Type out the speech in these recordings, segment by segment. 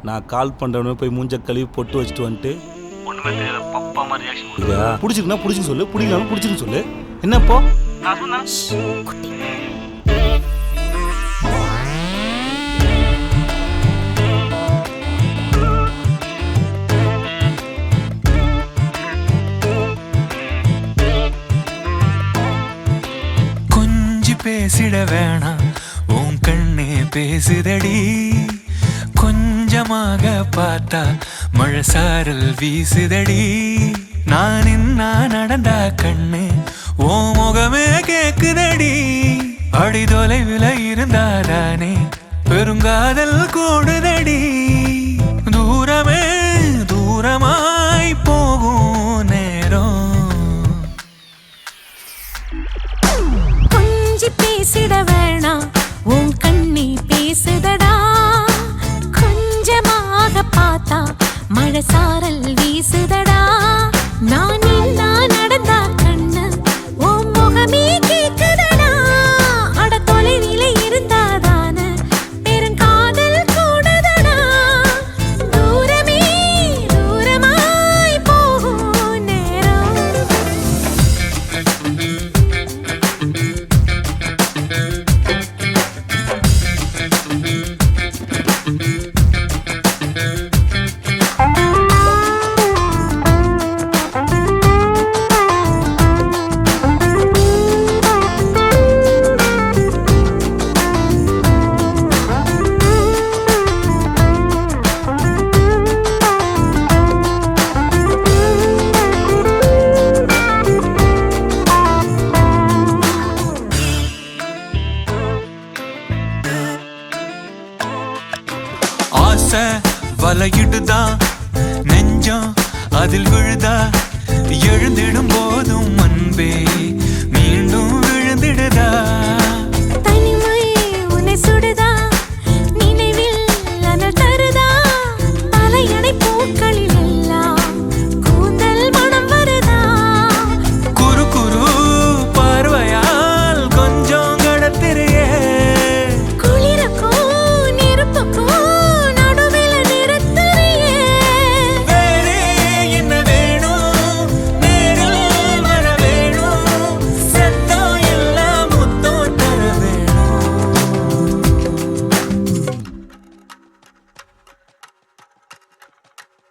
நான் கால் பண்ணுறவனே போய் மூஞ்ச கழுவி பொட்டு வச்சுட்டு வந்துட்டு ஒன்றுமே தெரியாத பப்பா மாதிரி ரியாக்ஷன் பிடிச்சிருக்குன்னா பிடிச்சின்னு சொல்லு, பிடிக்கலாம் பிடிச்சின்னு சொல்லு. என்னப்போ நான் சொன்னேன். பேசிட வேணாம் உன் கண்ணே பேசுதடி, கொஞ்சமாக பார்த்தா மழை சாரல் வீசுதடி. நான் நின்னா நடந்தா கண்ணு ஓ முகமே கேக்குதடி, அடி தொலைவில் இருந்தாதானே பெருங்காதல் கூடுதடி. தூரமே தூரமாய் போகும் நேரம் பேசிட வேணாம் உன் கண்ணி பேசுதடா, கொஞ்சமாக பார்த்தா மழை சாரல் வீசுதடா. நான் நடந்தா கண்ணு உன் முகமே கேக்குதடா, அட தொலைவில இருந்தாதான பெருங்காதல் கூடுதடா. தூரமே தூரமாய் போகும் நேரம். ஆசை வலையிடுதான் நெஞ்சம் அதில் விழுதா, எழுந்திடும் போதும் அன்பே மீண்டும் விழுந்திடுதா. தனிமை உன்னை சுடுதா, நினைவில் அனல் தருதா, தலையணை பூக்களில் எல்லாம் கூந்தல் மனம் வருதா. குறு குறு பார்வையால் கொஞ்சம் கடத்திரியே, குளிருக்கும் நெருப்புக்கும் நடுவில் நிறுத்துறியே. வேறே என்ன வேணும், நேரில் வர வேணும், சத்தம் எல்லாம் முத்தம் தர வேணும்.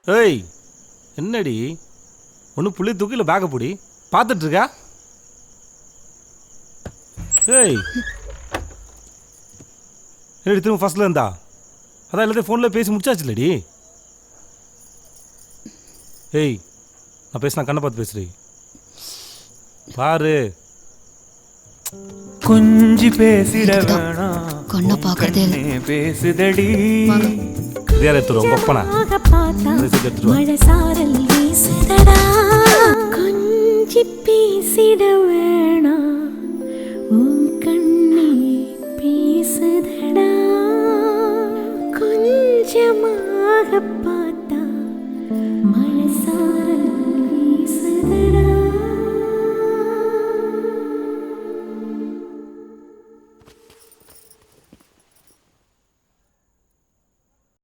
ஏய் என்னடி ஒன்று புள்ளி தூக்கில பேக்க பிடி பார்த்துட்டு இருக்கா? ஏய் என்னடி திரும்ப ஃபர்ஸ்ட்ல இருந்தா? அதான் எல்லாத்தையும் ஃபோனில் பேசி முடிச்சாச்சு இல்லடி? ஏய் நான் பேசினா கண்ணை பார்த்து பேசுறீ பாரு. கொஞ்சி பேசிட வேணாம் கண்ணை பார்க்கறதே இல்ல. பேசுதடி. இதே எடுத்துருவோம் உங்க ஒப்பனா கொஞ்சமாக பார்த்தா மழை சாரல் வீசுதடா, கொஞ்சி பேசிட வேணாம்.